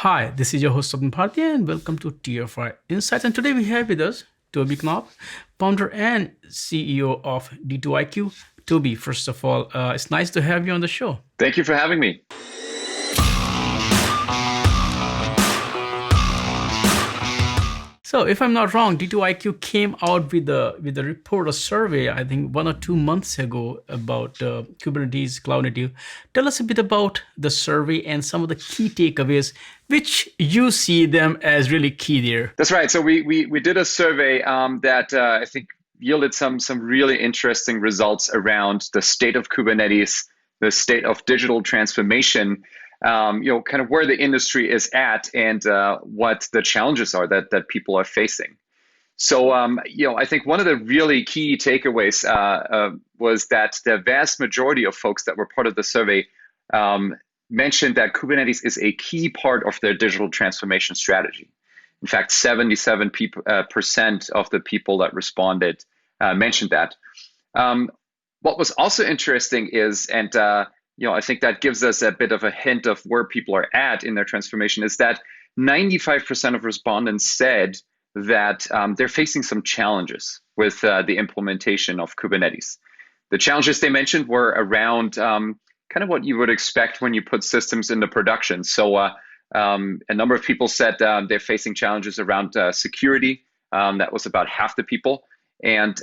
Hi, this is your host Sabin Bhartia and welcome to TFI Insights. And today we have with us Tobi Knaup, founder and CEO of D2iQ. Toby, first of all, it's nice to have you on the show. Thank you for having me. So, if I'm not wrong, D2iQ came out with a report, a survey, I think 1 or 2 months ago about Kubernetes Cloud Native. Tell us a bit about the survey and some of the key takeaways, which you see them as really key there. That's right. So we did a survey that I think yielded some really interesting results around the state of Kubernetes, the state of digital transformation, kind of where the industry is at and what the challenges are that people are facing. So, I think one of the really key takeaways was that the vast majority of folks that were part of the survey mentioned that Kubernetes is a key part of their digital transformation strategy. In fact, 77% of the people that responded mentioned that. What was also interesting is, and I think that gives us a bit of a hint of where people are at in their transformation, is that 95% of respondents said that they're facing some challenges with the implementation of Kubernetes. The challenges they mentioned were around kind of what you would expect when you put systems into production. So a number of people said they're facing challenges around security. That was about half the people. And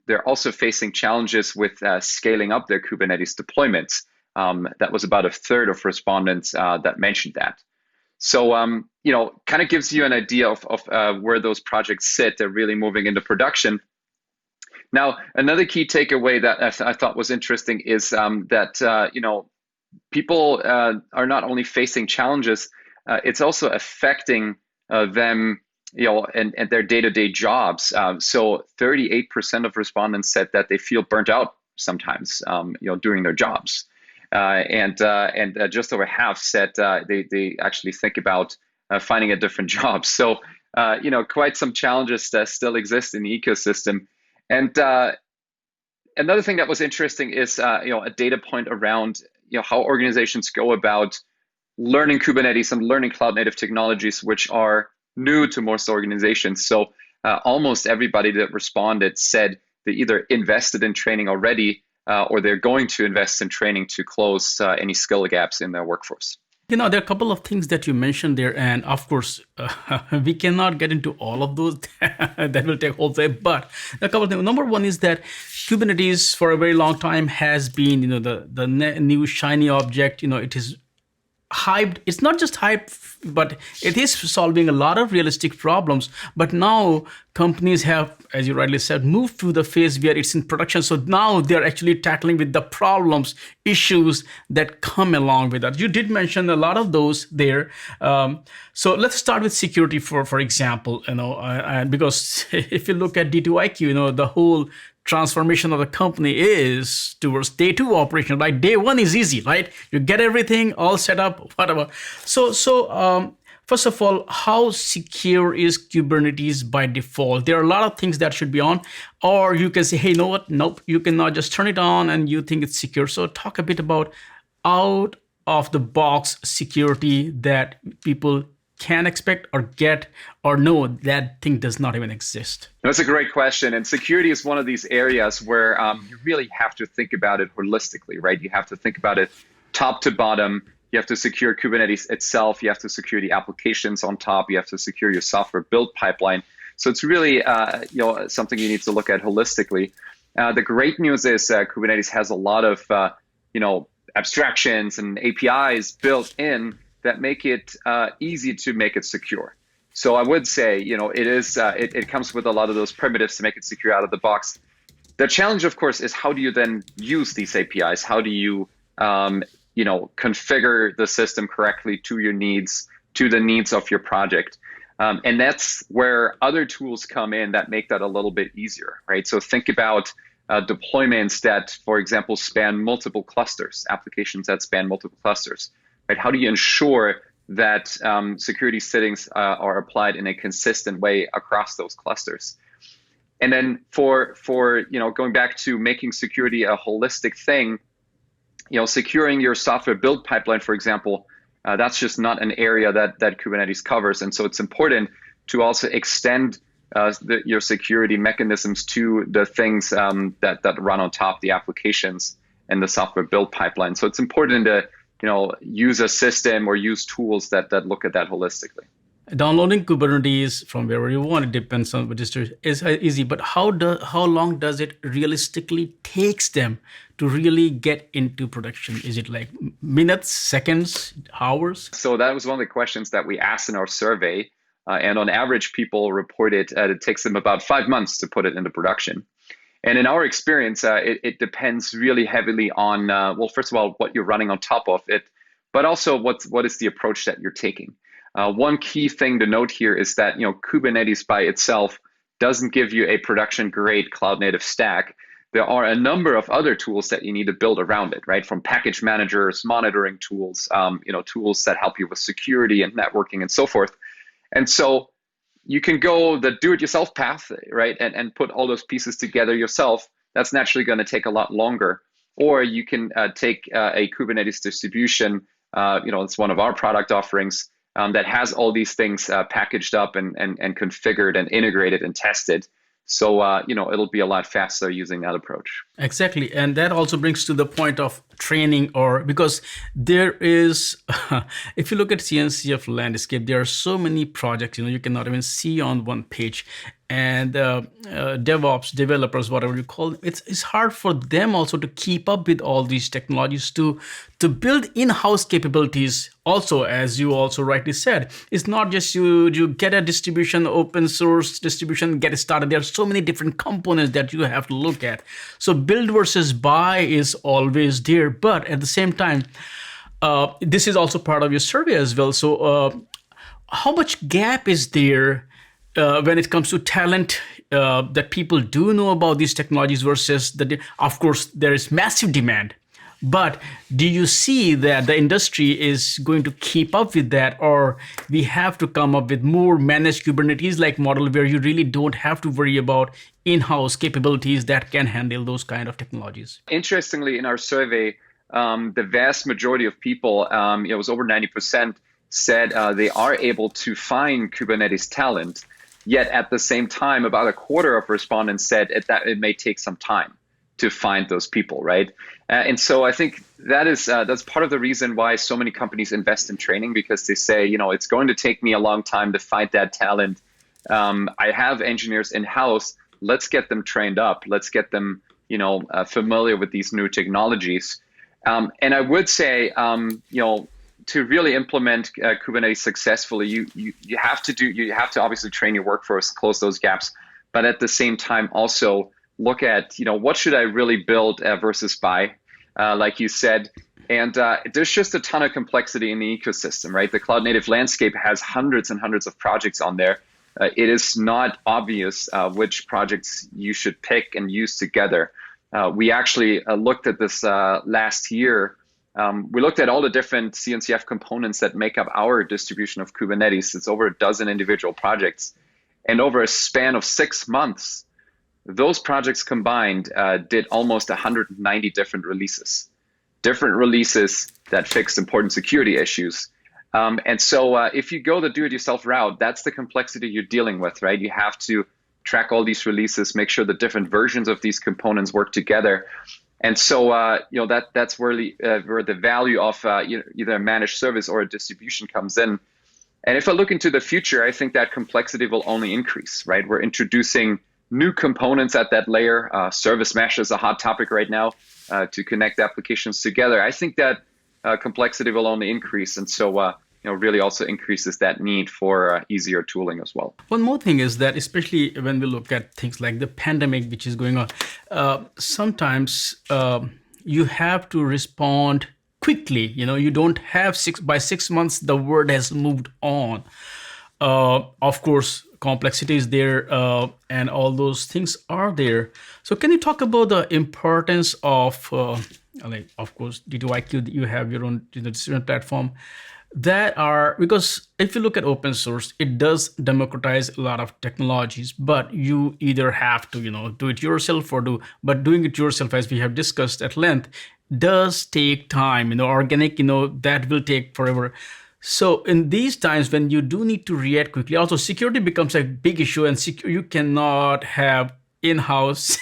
they're also facing challenges with scaling up their Kubernetes deployments. That was about a third of respondents that mentioned that. So, kind of gives you an idea of where those projects sit. They're really moving into production. Now, another key takeaway that I thought was interesting is that, people are not only facing challenges, it's also affecting them, and their day-to-day jobs. So 38% of respondents said that they feel burnt out sometimes, doing their jobs. And just over half said they actually think about finding a different job. So, quite some challenges that still exist in the ecosystem. And another thing that was interesting is, a data point around, how organizations go about learning Kubernetes and learning cloud native technologies, which are new to most organizations. So almost everybody that responded said they either invested in training already or they're going to invest in training to close any skill gaps in their workforce. There are a couple of things that you mentioned there, and of course, we cannot get into all of those. That will take whole day. But a couple of things. Number one is that Kubernetes, for a very long time, has been, the new shiny object. It is hyped. It's not just hype, but it is solving a lot of realistic problems. But now companies have, as you rightly said, moved to the phase where it's in production. So now they're actually tackling with the problems, issues that come along with that. You did mention a lot of those there. So let's start with security, for example. Because if you look at D2iQ, the whole transformation of the company is towards day two operation. Like day one is easy, right? You get everything all set up, whatever. So first of all, how secure is Kubernetes by default? There are a lot of things that should be on, or you can say, hey, you know what? Nope, you cannot just turn it on and you think it's secure. So talk a bit about out of the box security that people can expect or get, or no, that thing does not even exist? That's a great question. And security is one of these areas where you really have to think about it holistically, right? You have to think about it top to bottom. You have to secure Kubernetes itself. You have to secure the applications on top. You have to secure your software build pipeline. So it's really something you need to look at holistically. The great news is Kubernetes has a lot of abstractions and APIs built in that make it easy to make it secure. So I would say, it comes with a lot of those primitives to make it secure out of the box. The challenge, of course, is how do you then use these APIs? How do you, configure the system correctly to your needs, to the needs of your project? And that's where other tools come in that make that a little bit easier, right? So think about deployments that, for example, span multiple clusters, applications that span multiple clusters. Right? How do you ensure that security settings are applied in a consistent way across those clusters? And then for going back to making security a holistic thing, securing your software build pipeline, for example, That's just not an area that Kubernetes covers. And so it's important to also extend your security mechanisms to the things that run on top of the applications and the software build pipeline. So it's important to use a system or use tools that look at that holistically. Downloading Kubernetes from wherever you want, it depends on what distribution is easy. But how long does it realistically takes them to really get into production? Is it like minutes, seconds, hours? So that was one of the questions that we asked in our survey. And on average, people reported it takes them about 5 months to put it into production. And in our experience, it depends really heavily on, well, first of all, what you're running on top of it, but also what is the approach that you're taking. One key thing to note here is that Kubernetes by itself doesn't give you a production-grade cloud-native stack. There are a number of other tools that you need to build around it, right? From package managers, monitoring tools, tools that help you with security and networking and so forth. And so you can go the do-it-yourself path, right, and put all those pieces together yourself. That's naturally going to take a lot longer. Or you can take a Kubernetes distribution. It's one of our product offerings that has all these things packaged up and configured and integrated and tested. So, it'll be a lot faster using that approach. Exactly. And that also brings to the point of training, or because there is, if you look at CNCF landscape, there are so many projects, you cannot even see on one page. And DevOps, developers, whatever you call them, it's hard for them also to keep up with all these technologies, to build in-house capabilities. Also, as you also rightly said, it's not just you get a distribution, open source distribution, get it started. There are so many different components that you have to look at. So build versus buy is always there. But at the same time, this is also part of your survey as well. So how much gap is there when it comes to talent that people do know about these technologies versus of course, there is massive demand. But do you see that the industry is going to keep up with that, or we have to come up with more managed Kubernetes-like model where you really don't have to worry about in-house capabilities that can handle those kind of technologies? Interestingly, in our survey, the vast majority of people, it was over 90%, said they are able to find Kubernetes talent. Yet at the same time, about a quarter of respondents said that it may take some time to find those people, right? And so I think that's part of the reason why so many companies invest in training, because they say, it's going to take me a long time to find that talent. I have engineers in-house. Let's get them trained up. Let's get them, familiar with these new technologies. And I would say, to really implement Kubernetes successfully, you have to obviously train your workforce, close those gaps, but at the same time also look at what should I really build versus buy, like you said. And there's just a ton of complexity in the ecosystem, right? The cloud native landscape has hundreds and hundreds of projects on there. It is not obvious which projects you should pick and use together. We actually looked at this last year. We looked at all the different CNCF components that make up our distribution of Kubernetes. It's over a dozen individual projects. And over a span of 6 months, those projects combined did almost 190 different releases that fixed important security issues. And so if you go the do-it-yourself route, that's the complexity you're dealing with, right? You have to track all these releases, make sure the different versions of these components work together. And so, that's where the value of either a managed service or a distribution comes in. And if I look into the future, I think that complexity will only increase, right? We're introducing new components at that layer. Service mesh is a hot topic right now to connect applications together. I think that complexity will only increase. And so, really also increases that need for easier tooling as well. One more thing is that, especially when we look at things like the pandemic, which is going on, sometimes you have to respond quickly. You don't have by 6 months, the world has moved on. Of course, complexity is there and all those things are there. So can you talk about the importance of, of course, D2iQ, you have your own distribution platform, because if you look at open source, it does democratize a lot of technologies, but you either have to, do it yourself but doing it yourself, as we have discussed at length, does take time, organic, that will take forever. So in these times when you do need to react quickly, also security becomes a big issue, and you cannot have in-house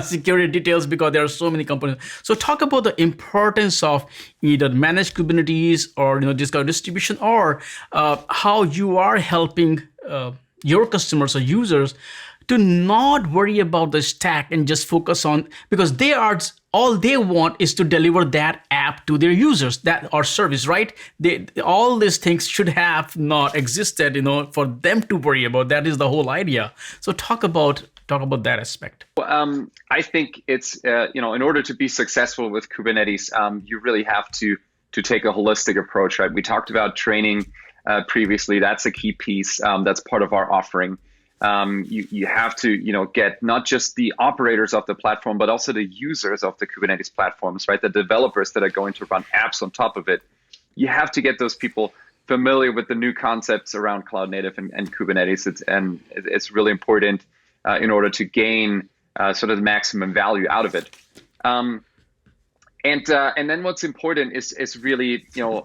security details because there are so many components. So talk about the importance of either managed Kubernetes or this kind of distribution, or how you are helping your customers or users to not worry about the stack and just focus on, because they are, all they want is to deliver that app to their users, that or service, right? All these things should have not existed, for them to worry about. That is the whole idea. So talk about that aspect. I think it's in order to be successful with Kubernetes, you really have to take a holistic approach, right? We talked about training previously. That's a key piece. That's part of our offering. You have to get not just the operators of the platform, but also the users of the Kubernetes platforms, right? The developers that are going to run apps on top of it. You have to get those people familiar with the new concepts around cloud native and Kubernetes. It's really important in order to gain sort of the maximum value out of it. And then what's important is really,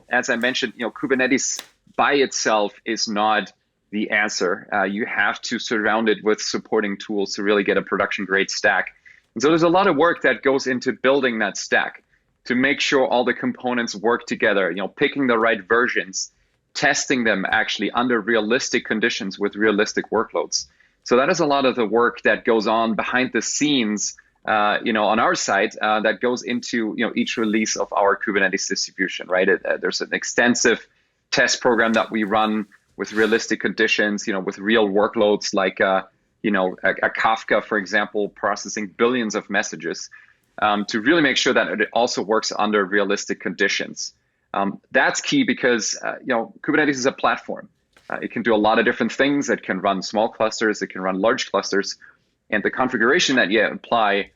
as I mentioned, Kubernetes by itself is not the answer. You have to surround it with supporting tools to really get a production grade stack. And so there's a lot of work that goes into building that stack to make sure all the components work together, picking the right versions, testing them actually under realistic conditions with realistic workloads. So that is a lot of the work that goes on behind the scenes, on our side, that goes into each release of our Kubernetes distribution, right? There's an extensive test program that we run with realistic conditions, with real workloads like a Kafka, for example, processing billions of messages, to really make sure that it also works under realistic conditions. That's key because Kubernetes is a platform. It can do a lot of different things. It can run small clusters. It can run large clusters, and the configuration that you apply,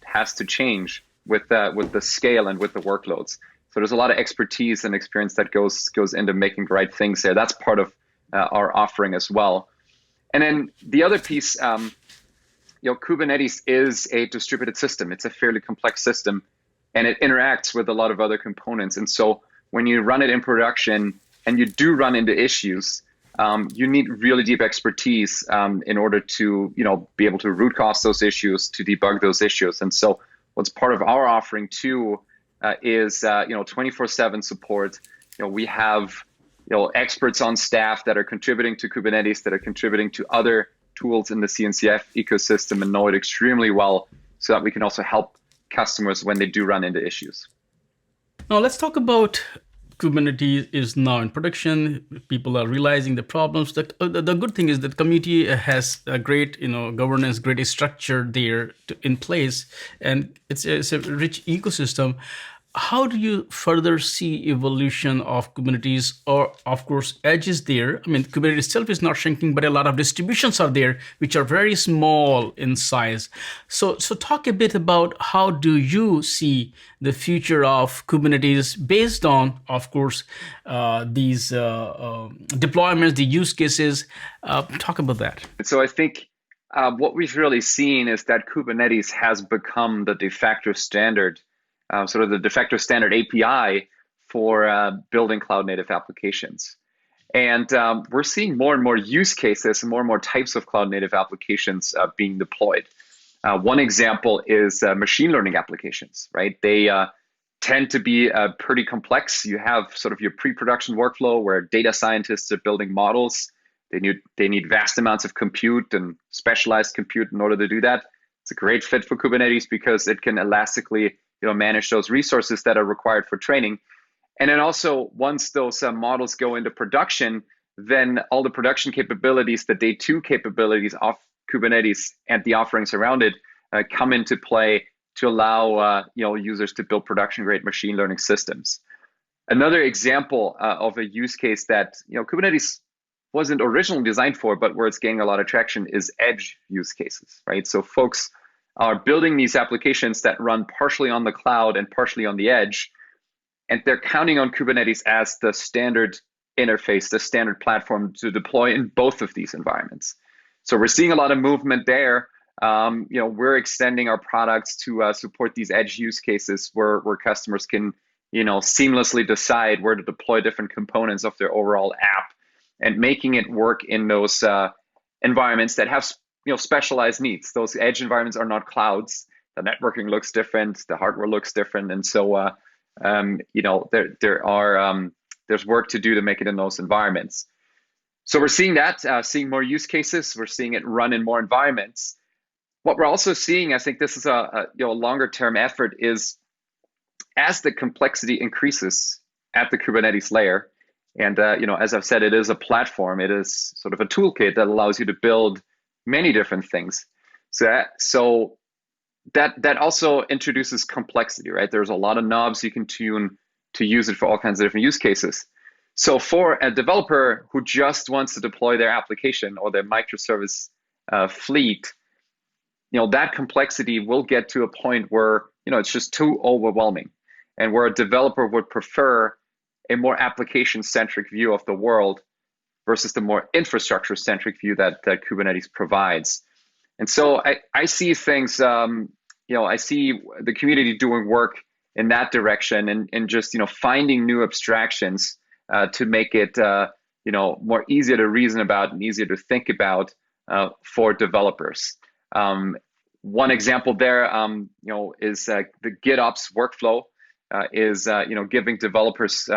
has to change with the scale and with the workloads. So there's a lot of expertise and experience that goes into making the right things there. That's part of our offering as well. And then the other piece, Kubernetes is a distributed system. It's a fairly complex system, and it interacts with a lot of other components. And so when you run it in production and you do run into issues, you need really deep expertise in order to be able to root cause those issues, to debug those issues. And so what's part of our offering too is 24/7 support. We have experts on staff that are contributing to Kubernetes, that are contributing to other tools in the CNCF ecosystem and know it extremely well, so that we can also help customers when they do run into issues. Now let's talk about Kubernetes is now in production. People are realizing the problems. The good thing is that community has a great governance, great structure there in place, and it's a rich ecosystem. How do you further see evolution of Kubernetes, or of course edge is there? I mean, Kubernetes itself is not shrinking, but a lot of distributions are there which are very small in size. So talk a bit about how do you see the future of Kubernetes based on, of course, these deployments, the use cases. Talk about that. So I think what we've really seen is that Kubernetes has become the de facto standard, sort of the de facto standard API for building cloud native applications. And we're seeing more and more use cases and more types of cloud native applications being deployed. One example is machine learning applications, right? They tend to be pretty complex. You have sort of your pre-production workflow where data scientists are building models. They need vast amounts of compute and specialized compute in order to do that. It's a great fit for Kubernetes because it can elastically manage those resources that are required for training. And then also, once those models go into production, then all the production capabilities, the day-2 capabilities of Kubernetes and the offerings around it come into play to allow users to build production-grade machine learning systems. Another example of a use case that Kubernetes wasn't originally designed for, but where it's gaining a lot of traction, is edge use cases, right? So folks are building these applications that run partially on the cloud and partially on the edge, and they're counting on Kubernetes as the standard interface, the standard platform to deploy in both of these environments. So we're seeing a lot of movement there. We're extending our products to support these edge use cases where customers can seamlessly decide where to deploy different components of their overall app, and making it work in those environments that have specialized needs. Those edge environments are not clouds. The networking looks different, the hardware looks different, and so there's work to do to make it in those environments. So we're seeing that, seeing more use cases. We're seeing it run in more environments. What we're also seeing, I think this is a longer term effort, is as the complexity increases at the Kubernetes layer, and as I've said, it is a platform. It is sort of a toolkit that allows you to build many different things. So that also introduces complexity, right? There's a lot of knobs you can tune to use it for all kinds of different use cases. So for a developer who just wants to deploy their application or their microservice fleet, that complexity will get to a point where it's just too overwhelming, and where a developer would prefer a more application-centric view of the world versus the more infrastructure-centric view that Kubernetes provides. And so I see things, I see the community doing work in that direction, and just finding new abstractions to make it more easier to reason about and easier to think about for developers. One example there, is the GitOps workflow is giving developers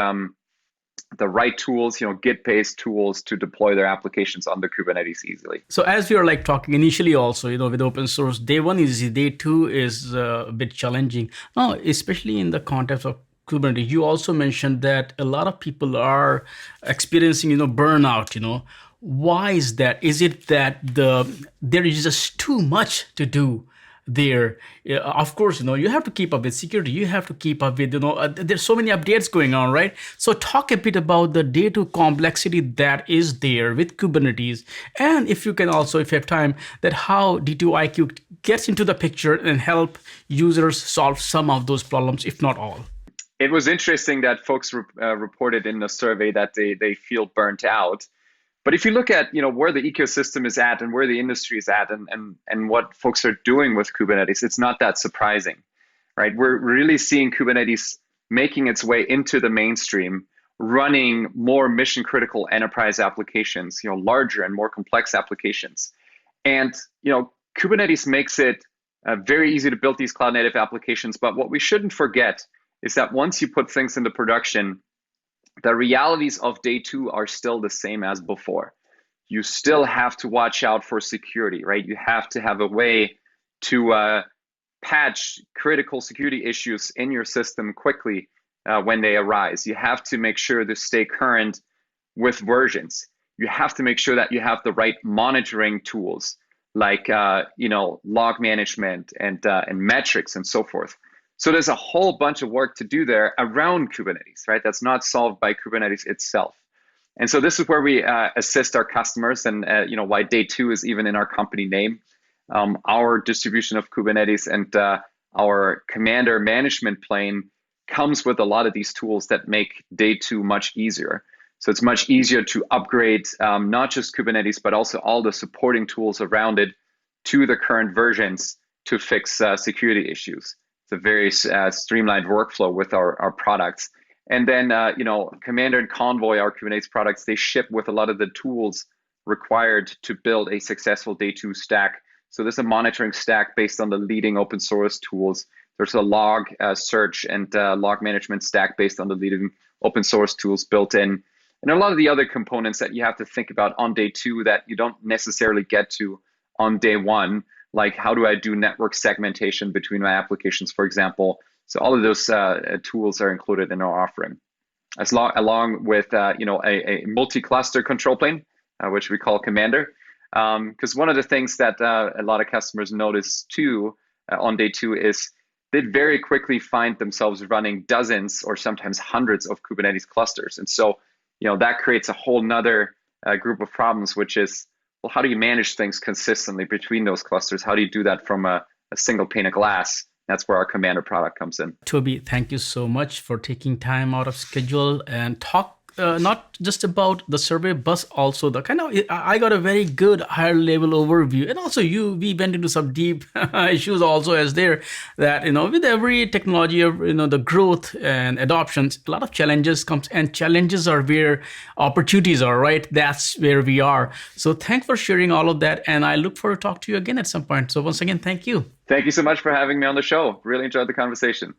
the right tools, Git-based tools to deploy their applications on the Kubernetes easily. So as we are talking initially also, with open source, day one is easy, day two is a bit challenging. Now, especially in the context of Kubernetes, you also mentioned that a lot of people are experiencing, burnout, Why is that? Is it that there is just too much to do there? Of course, you have to keep up with security. You have to keep up with, there's so many updates going on, right? So talk a bit about the day two complexity that is there with Kubernetes. And if you can also, if you have time, that how D2iQ gets into the picture and help users solve some of those problems, if not all. It was interesting that folks reported in the survey that they feel burnt out. But if you look at where the ecosystem is at and where the industry is at, and what folks are doing with Kubernetes, it's not that surprising, right? We're really seeing Kubernetes making its way into the mainstream, running more mission critical enterprise applications, larger and more complex applications. And Kubernetes makes it very easy to build these cloud native applications. But what we shouldn't forget is that once you put things into production, the realities of day two are still the same as before. You still have to watch out for security, right? You have to have a way to patch critical security issues in your system quickly when they arise. You have to make sure to stay current with versions. You have to make sure that you have the right monitoring tools, like log management and metrics and so forth. So there's a whole bunch of work to do there around Kubernetes, right? That's not solved by Kubernetes itself. And so this is where we assist our customers, and why day two is even in our company name. Our distribution of Kubernetes and our Commander management plane comes with a lot of these tools that make day two much easier. So it's much easier to upgrade not just Kubernetes, but also all the supporting tools around it to the current versions to fix security issues. It's a very streamlined workflow with our products. And then, Commander and Convoy, our Kubernetes products, they ship with a lot of the tools required to build a successful day two stack. So there's a monitoring stack based on the leading open source tools. There's a log search and log management stack based on the leading open source tools built in. And a lot of the other components that you have to think about on day two that you don't necessarily get to on day one, like how do I do network segmentation between my applications, for example. So all of those tools are included in our offering, along with a multi-cluster control plane, which we call Commander. Because one of the things that a lot of customers notice too on day two is they very quickly find themselves running dozens or sometimes hundreds of Kubernetes clusters. And so that creates a whole nother group of problems, which is, well, how do you manage things consistently between those clusters? How do you do that from a single pane of glass? That's where our Commander product comes in. Tobi, thank you so much for taking time out of schedule and talk not just about the survey, but also the kind of I got a very good higher level overview, and also we went into some deep issues also as there that with every technology of the growth and adoptions, a lot of challenges comes, and challenges are where opportunities are, right? That's where we are. So thanks for sharing all of that, and I look forward to talk to you again at some point. So once again, thank you. Thank you so much for having me on the show. Really enjoyed the conversation.